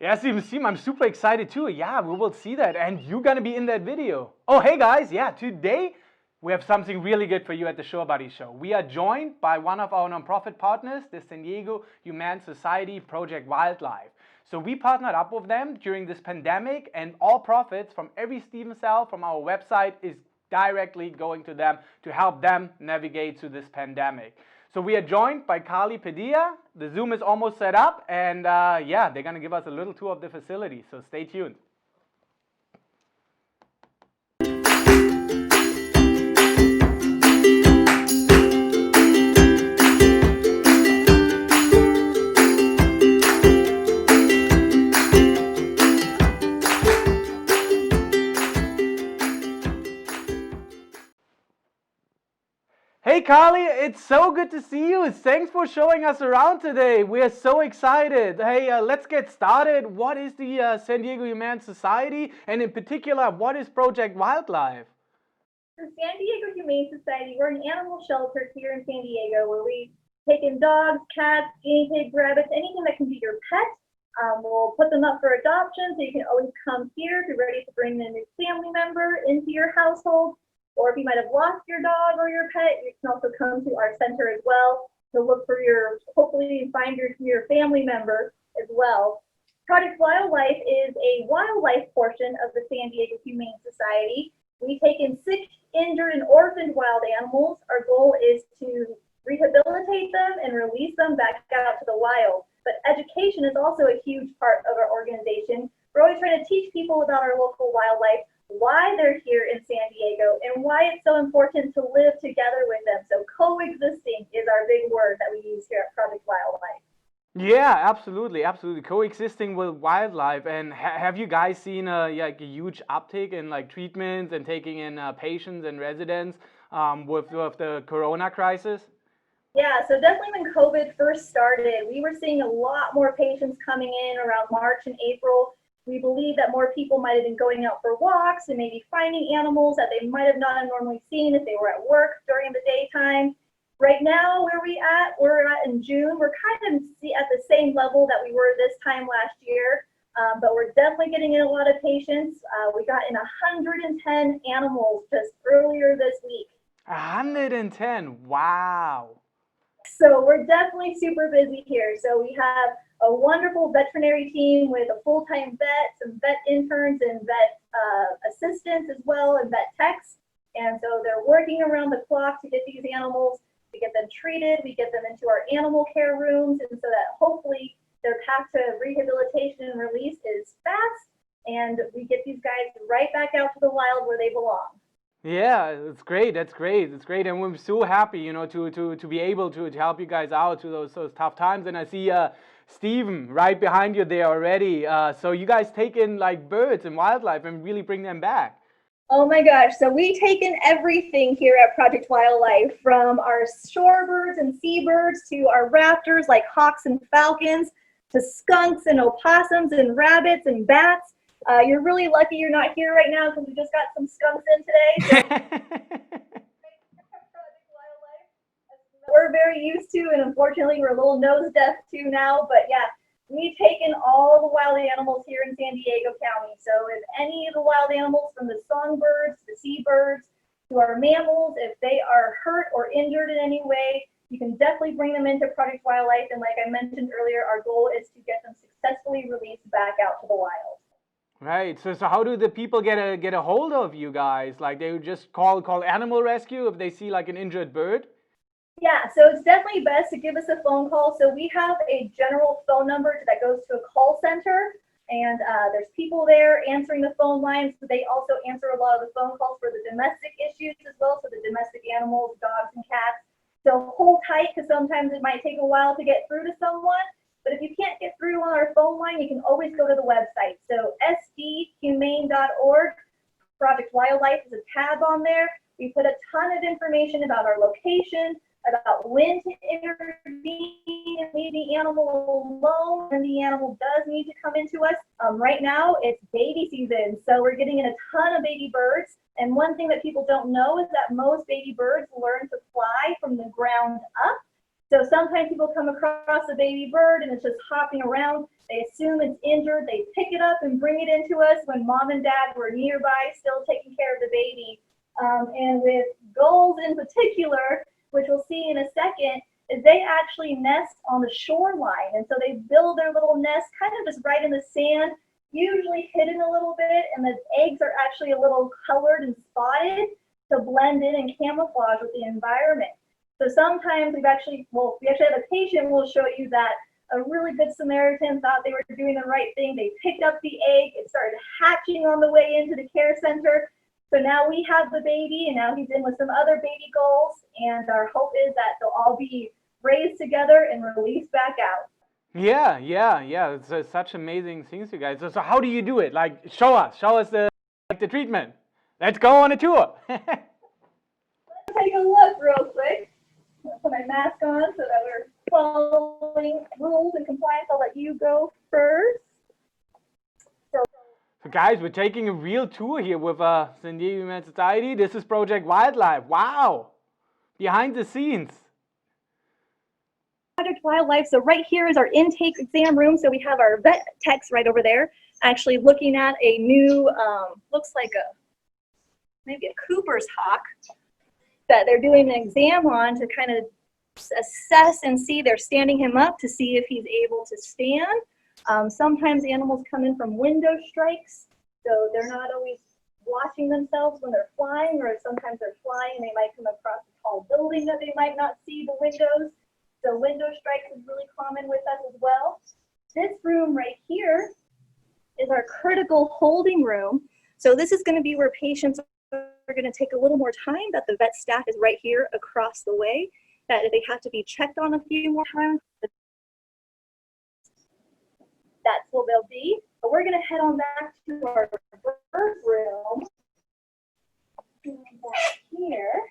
Yeah, Steve, I'm super excited too. Yeah, we will see that, and you're gonna be in that video. Oh, hey guys, yeah, today we have something really good for you at the Shore Buddy Show. We are joined by one of our nonprofit partners, the San Diego Humane Society, Project Wildlife. So we partnered up with them during this pandemic, and all profits from every Steven sale from our website is directly going to them to help them navigate through this pandemic. So we are joined by Padilla. The Zoom is almost set up, and yeah, they're gonna give us a little tour of the facility. So stay tuned. Hey Carly, it's so good to see you. Thanks for showing us around today. We are so excited. Hey, let's get started. What is the San Diego Humane Society, and in particular, what is Project Wildlife? The San Diego Humane Society, we're an animal shelter here in San Diego where we take in dogs, cats, guinea pigs, rabbits, anything that can be your pet. We'll put them up for adoption, so you can always come here if you're ready to bring a new family member into your household. Or if you might have lost your dog or your pet, you can also come to our center as well to look for hopefully find your family member as well. Project Wildlife is a wildlife portion of the San Diego Humane Society. We take in sick, injured, and orphaned wild animals. Our goal is to rehabilitate them and release them back out to the wild. But education is also a huge part of our organization. We're always trying to teach people about our local wildlife, why they're here in San Diego, and why it's so important to live together with them. So coexisting is our big word that we use here at Project Wildlife. Yeah, absolutely, absolutely. Coexisting with wildlife. And have you guys seen like a huge uptick in like treatments and taking in patients and residents with the Corona crisis? Yeah, so definitely when COVID first started, we were seeing a lot more patients coming in around March and April. We believe that more people might have been going out for walks and maybe finding animals that they might have not normally seen if they were at work during the daytime. Right now, we're at in June, we're kind of at the same level that we were this time last year, but we're definitely getting in a lot of patients. We got in 110 animals just earlier this week. 110, wow. So we're definitely super busy here. So we have a wonderful veterinary team with a full-time vet, some vet interns and vet assistants as well, and vet techs. And so they're working around the clock to get these animals, to get them treated. We get them into our animal care rooms, and so that hopefully their path to rehabilitation and release is fast, and we get these guys right back out to the wild where they belong. Yeah, it's great. That's great. It's great, and we're so happy, to be able to help you guys out through those tough times. And I see Steven right behind you there already. So you guys take in like birds and wildlife and really bring them back. Oh my gosh, so we take in everything here at Project Wildlife, from our shorebirds and seabirds to our raptors like hawks and falcons, to skunks and opossums and rabbits and bats. You're really lucky you're not here right now because we just got some skunks in today. So we're very used to, and unfortunately we're a little nose deaf too now, but yeah, we've taken all the wild animals here in San Diego County. So if any of the wild animals, from the songbirds, the seabirds, to our mammals, if they are hurt or injured in any way, you can definitely bring them into Project Wildlife. And like I mentioned earlier, our goal is to get them successfully released back out to the wild. Right. So how do the people get a hold of you guys? Like they would just call animal rescue if they see like an injured bird? Yeah, so it's definitely best to give us a phone call. So we have a general phone number that goes to a call center, and there's people there answering the phone lines. So they also answer a lot of the phone calls for the domestic issues as well, so the domestic animals, dogs and cats. So hold tight, because sometimes it might take a while to get through to someone. But if you can't get through on our phone line, you can always go to the website. So sdhumane.org, Project Wildlife is a tab on there. We put a ton of information about our location, about when to intervene and leave the animal alone when the animal does need to come into us. Right now, it's baby season, so we're getting in a ton of baby birds. And one thing that people don't know is that most baby birds learn to fly from the ground up. So sometimes people come across a baby bird and it's just hopping around. They assume it's injured. They pick it up and bring it into us when mom and dad were nearby, still taking care of the baby. And with gulls in particular, which we'll see in a second, is they actually nest on the shoreline. And so they build their little nest kind of just right in the sand, usually hidden a little bit, and the eggs are actually a little colored and spotted to blend in and camouflage with the environment. So sometimes we actually have a patient will show you that a really good Samaritan thought they were doing the right thing. They picked up the egg, it started hatching on the way into the care center. So now we have the baby, and now he's in with some other baby gulls, and our hope is that they'll all be raised together and released back out. Yeah. It's such amazing things, you guys. So how do you do it? Like, show us the treatment. Let's go on a tour. Let's take a look real quick. I'm gonna put my mask on so that we're following rules and compliance. I'll let you go first. So guys, we're taking a real tour here with San Diego Humane Society. This is Project Wildlife. Wow! Behind the scenes. Project Wildlife. So right here is our intake exam room. So we have our vet techs right over there, actually looking at a new, looks like maybe a Cooper's hawk that they're doing an exam on to kind of assess and see. They're standing him up to see if he's able to stand. Sometimes animals come in from window strikes, so they're not always watching themselves when they're flying, or sometimes they're flying and they might come across a tall building that they might not see the windows. So window strikes is really common with us as well. This room right here is our critical holding room. So this is going to be where patients are going to take a little more time, that the vet staff is right here across the way, that if they have to be checked on a few more times, that's what they'll be. But we're going to head on back to our bird room. Back here.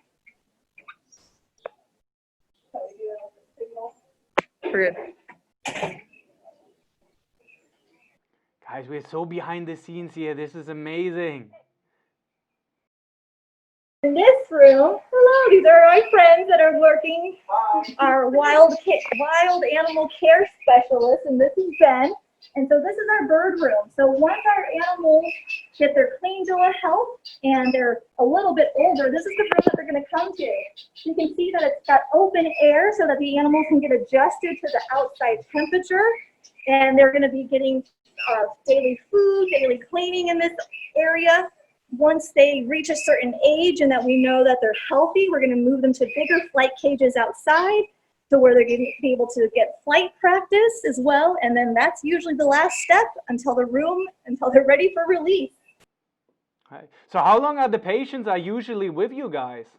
Guys, we're so behind the scenes here. This is amazing. In this room, hello, these are our friends that are working, our wild animal care specialists, and this is Ben. And so this is our bird room. So once our animals get their clean bill of health and they're a little bit older, this is the room that they're going to come to. You can see that it's got open air so that the animals can get adjusted to the outside temperature. And they're going to be getting daily food, daily cleaning in this area. Once they reach a certain age and that we know that they're healthy, we're going to move them to bigger flight cages outside, to where they're going to be able to get flight practice as well. And then that's usually the last step until they're ready for release. Right. So how long are the patients usually with you guys?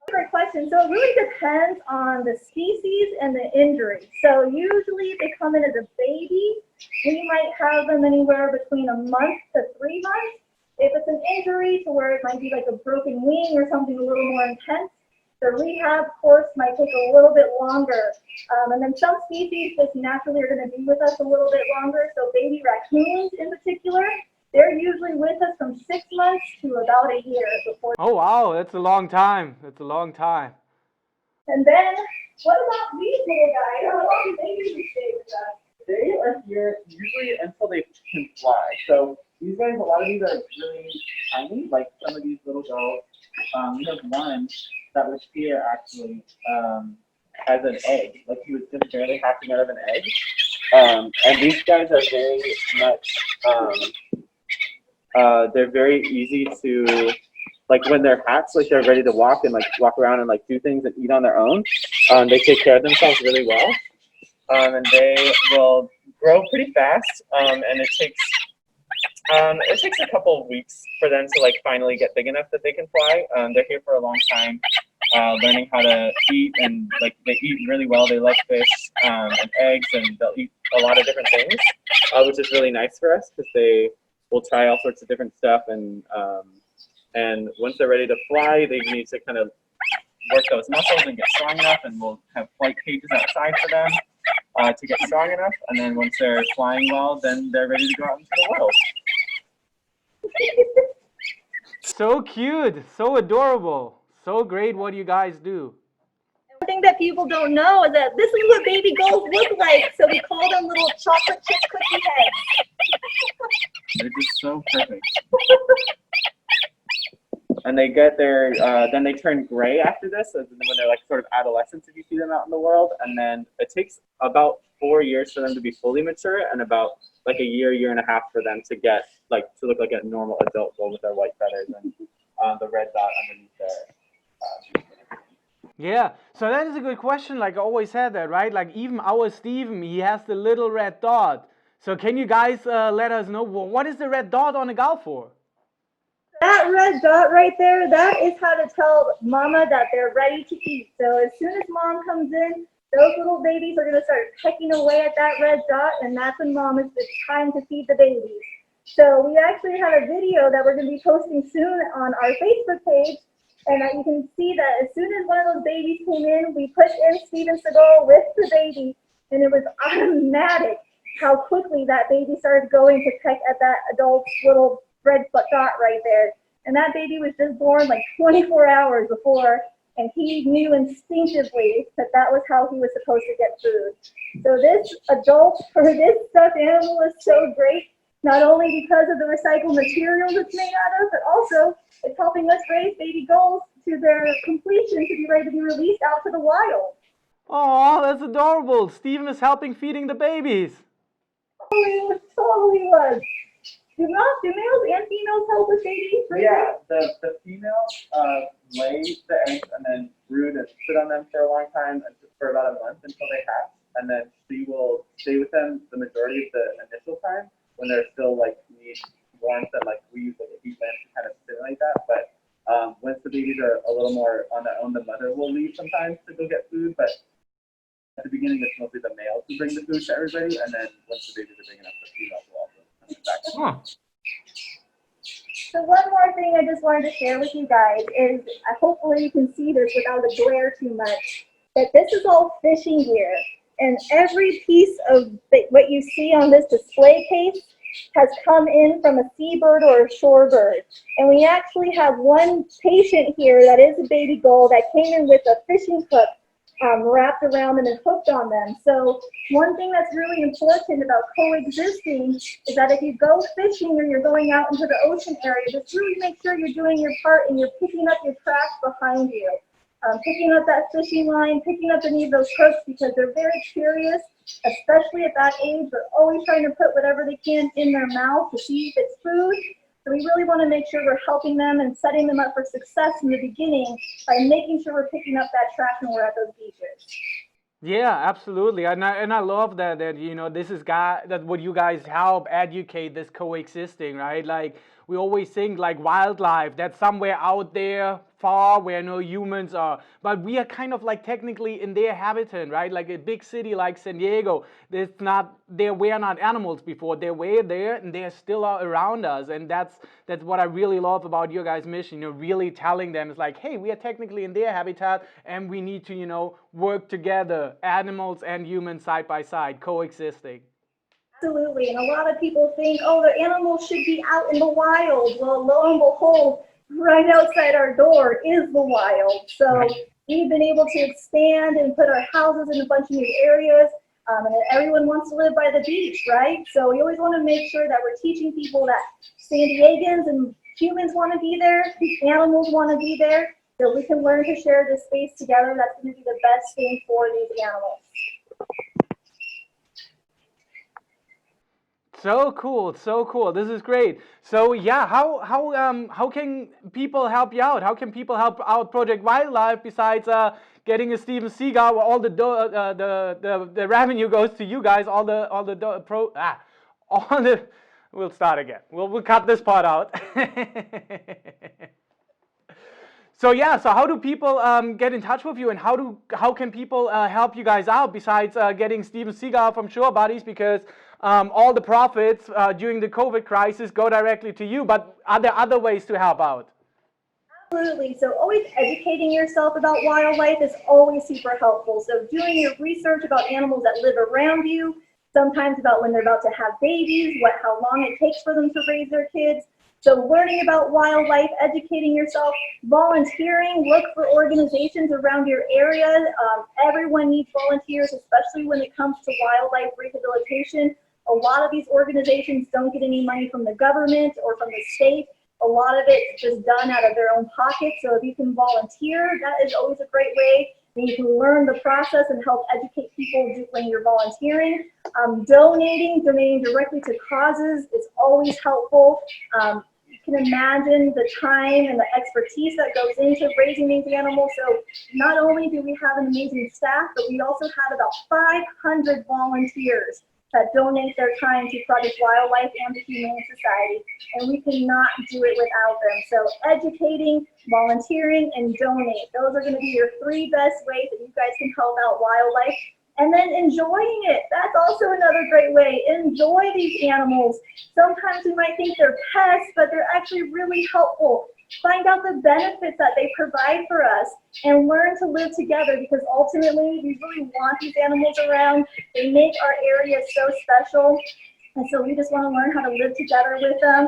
Great question. So it really depends on the species and the injury. So usually if they come in as a baby, we might have them anywhere between a month to 3 months. If it's an injury to where it might be like a broken wing or something a little more intense, the rehab course might take a little bit longer. And then some species just naturally are going to be with us a little bit longer. So baby raccoons in particular, they're usually with us from 6 months to about a year before. Oh wow, that's a long time. That's a long time. And then, what about these little guys? How long do they usually stay with us? They are here usually until they can fly. So these guys, a lot of these are really tiny, like some of these little girls. We have one that was here actually as an egg, like he was just barely hatching out of an egg. And these guys are very much, they're very easy to, like when they're hatched, like they're ready to walk and like walk around and like do things and eat on their own. They take care of themselves really well. And they will grow pretty fast. And it takes a couple of weeks for them to like finally get big enough that they can fly. They're here for a long time, learning how to eat, and like they eat really well. They like fish and eggs, and they'll eat a lot of different things, which is really nice for us because they will try all sorts of different stuff. And once they're ready to fly, they need to kind of work those muscles and get strong enough, and we'll have flight cages outside for them to get strong enough. And then once they're flying well, then they're ready to go out into the world. So cute, so adorable, so great what you guys do. One thing thing that people don't know is that this is what baby gulls look like. So we call them little chocolate chip cookie heads. They're just so perfect. And they get their, then they turn gray after this, so when they're like sort of adolescents if you see them out in the world. And then it takes about 4 years for them to be fully mature, and about like a year and a half for them to get like to look like a normal adult gull with their white feathers and the red dot underneath their. Yeah, so that is a good question. Like I always said that, right? Like even our Steven, he has the little red dot. So can you guys let us know, what is the red dot on a gull for? That red dot right there, that is how to tell mama that they're ready to eat. So as soon as mom comes in, those little babies are going to start pecking away at that red dot, and that's when mom is it's time to feed the babies. So we actually have a video that we're going to be posting soon on our Facebook page, and you can see that as soon as one of those babies came in, we pushed in Steven Seagal with the baby, and it was automatic how quickly that baby started going to peck at that adult's little red dot right there. And that baby was just born like 24 hours before, and he knew instinctively that that was how he was supposed to get food. So this adult, or this stuffed animal is so great, not only because of the recycled materials it's made out of, but also it's helping us raise baby gulls to their completion to be ready to be released out to the wild. Oh, that's adorable. Steven is helping feeding the babies. Totally was. Do males and females help with babies? Yeah, the females lay the eggs and then brood and sit on them for a long time, for about a month until they hatch, and then she will stay with them the majority of the initial time when they're still like need warmth, and like we use like a heat lamp to kind of stimulate that. But once the babies are a little more on their own, the mother will leave sometimes to go get food. But at the beginning, it's mostly the male to bring the food to everybody, and then once the babies are big enough, the females will also come back. Huh. So one more thing I just wanted to share with you guys is, hopefully you can see this without a glare too much, that this is all fishing gear. And every piece of what you see on this display case has come in from a seabird or a shorebird. And we actually have one patient here that is a baby gull that came in with a fishing hook wrapped around them and hooked on them. So one thing that's really important about coexisting is that if you go fishing or you're going out into the ocean area, just really make sure you're doing your part and you're picking up your trash behind you. Picking up that fishing line, picking up any of those hooks, because they're very curious, especially at that age. They're always trying to put whatever they can in their mouth to see if it's food. So we really want to make sure we're helping them and setting them up for success in the beginning by making sure we're picking up that trash when we're at those beaches. Yeah, absolutely. And I love that you know, this is that what you guys help educate this coexisting, right? Like we always think like wildlife that's somewhere out there far where no humans are, but we are kind of like technically in their habitat, right? Like a big city like San Diego, there were not animals before. They were there and they're still around us, and that's what I really love about your guys' mission. You know, really telling them it's like, hey, we are technically in their habitat and we need to, you know, work together, animals and humans side by side, coexisting. Absolutely, and a lot of people think, oh, the animals should be out in the wild. Well, lo and behold, right outside our door is the wild. So we've been able to expand and put our houses in a bunch of new areas, and everyone wants to live by the beach, right? So we always want to make sure that we're teaching people that San Diegans and humans want to be there, the animals want to be there, so we can learn to share this space together. That's going to be the best thing for these animals. So cool, so cool. This is great. So yeah, how can people help you out? How can people help out Project Wildlife besides getting a Steven Seagal where all the revenue goes to you guys, we'll start again. We'll cut this part out. So yeah, so how do people get in touch with you, and how can people help you guys out besides getting Steven Seagal from Shore Buddies, because all the profits during the COVID crisis go directly to you, but are there other ways to help out? Absolutely. So always educating yourself about wildlife is always super helpful. So doing your research about animals that live around you, sometimes about when they're about to have babies, how long it takes for them to raise their kids. So learning about wildlife, educating yourself, volunteering, look for organizations around your area. Everyone needs volunteers, especially when it comes to wildlife rehabilitation. A lot of these organizations don't get any money from the government or from the state. A lot of it's just done out of their own pocket. So if you can volunteer, that is always a great way. And you can learn the process and help educate people when you're volunteering. Donating directly to causes is always helpful. You can imagine the time and the expertise that goes into raising these animals. So not only do we have an amazing staff, but we also have about 500 volunteers that donate their time to Project Wildlife and the Humane Society, and we cannot do it without them. So educating, volunteering, and donate. Those are going to be your 3 best ways that you guys can help out wildlife. And then enjoying it. That's also another great way. Enjoy these animals. Sometimes we might think they're pests, but they're actually really helpful. Find out the benefits that they provide for us and learn to live together, because ultimately we really want these animals around. They make our area so special. And so we just want to learn how to live together with them.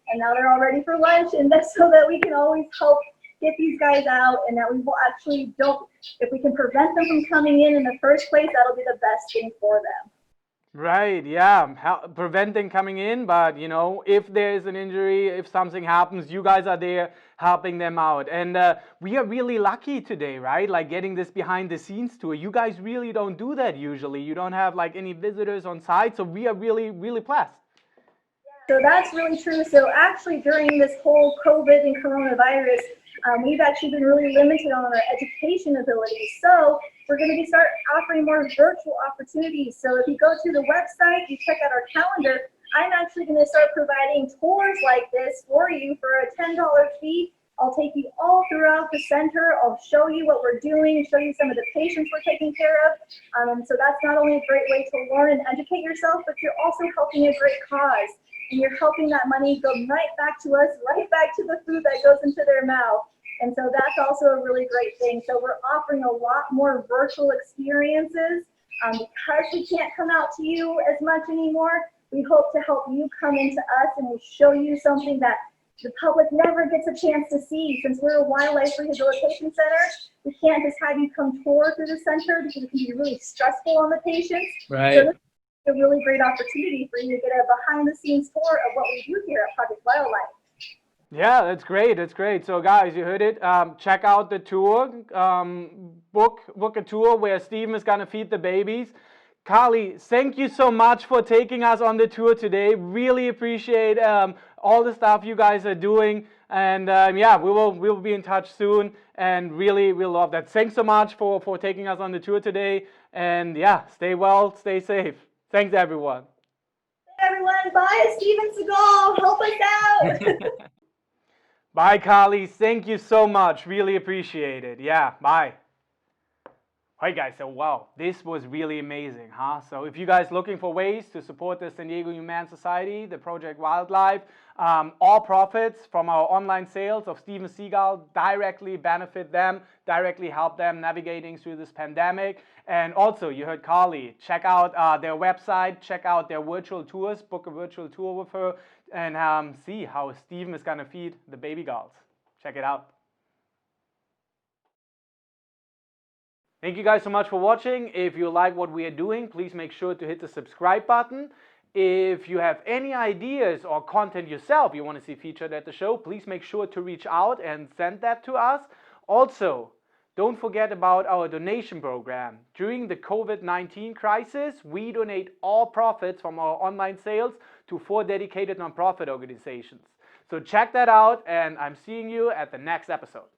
And now they're all ready for lunch, and that's so that we can always help get these guys out, and that we will actually if we can prevent them from coming in the first place, that'll be the best thing for them. Right, yeah, preventing coming in, but you know, if there's an injury, if something happens, you guys are there helping them out. And we are really lucky today, right? Like getting this behind the scenes tour. You guys really don't do that usually. You don't have like any visitors on site, so we are really, really blessed. So that's really true. So actually during this whole COVID and coronavirus, we've actually been really limited on our education abilities. So we're going to start offering more virtual opportunities. So if you go to the website, you check out our calendar, I'm actually going to start providing tours like this for you for a $10 fee. I'll take you all throughout the center. I'll show you what we're doing, show you some of the patients we're taking care of. And so that's not only a great way to learn and educate yourself, but you're also helping a great cause. And you're helping that money go right back to us, right back to the food that goes into their mouth. And so that's also a really great thing. So we're offering a lot more virtual experiences. Because we can't come out to you as much anymore, we hope to help you come into us and we show you something that the public never gets a chance to see. Since we're a wildlife rehabilitation center, we can't just have you come tour through the center because it can be really stressful on the patients. Right. So this is a really great opportunity for you to get a behind the scenes tour of what we do here at Project Wildlife. Yeah, that's great. That's great. So guys, you heard it. Check out the tour. Book a tour where Steven is going to feed the babies. Carly, thank you so much for taking us on the tour today. Really appreciate all the stuff you guys are doing. And yeah, we'll be in touch soon. And really, we'll love that. Thanks so much for taking us on the tour today. And yeah, stay well, stay safe. Thanks, everyone. Hey everyone, bye, Steven Seagal. Help us out. Bye, Carly. Thank you so much. Really appreciate it. Yeah, bye. Alright guys, so wow, this was really amazing, huh? So if you guys looking for ways to support the San Diego Humane Society, the Project Wildlife, all profits from our online sales of Steven Seagal directly benefit them, directly help them navigating through this pandemic. And also, you heard Carly, check out their website, check out their virtual tours, book a virtual tour with her, and see how Steven is gonna feed the baby gulls. Check it out. Thank you guys so much for watching. If you like what we are doing, please make sure to hit the subscribe button. If you have any ideas or content yourself you want to see featured at the show, please make sure to reach out and send that to us. Also, don't forget about our donation program. During the COVID-19 crisis, we donate all profits from our online sales to 4 dedicated nonprofit organizations. So check that out, and I'm seeing you at the next episode.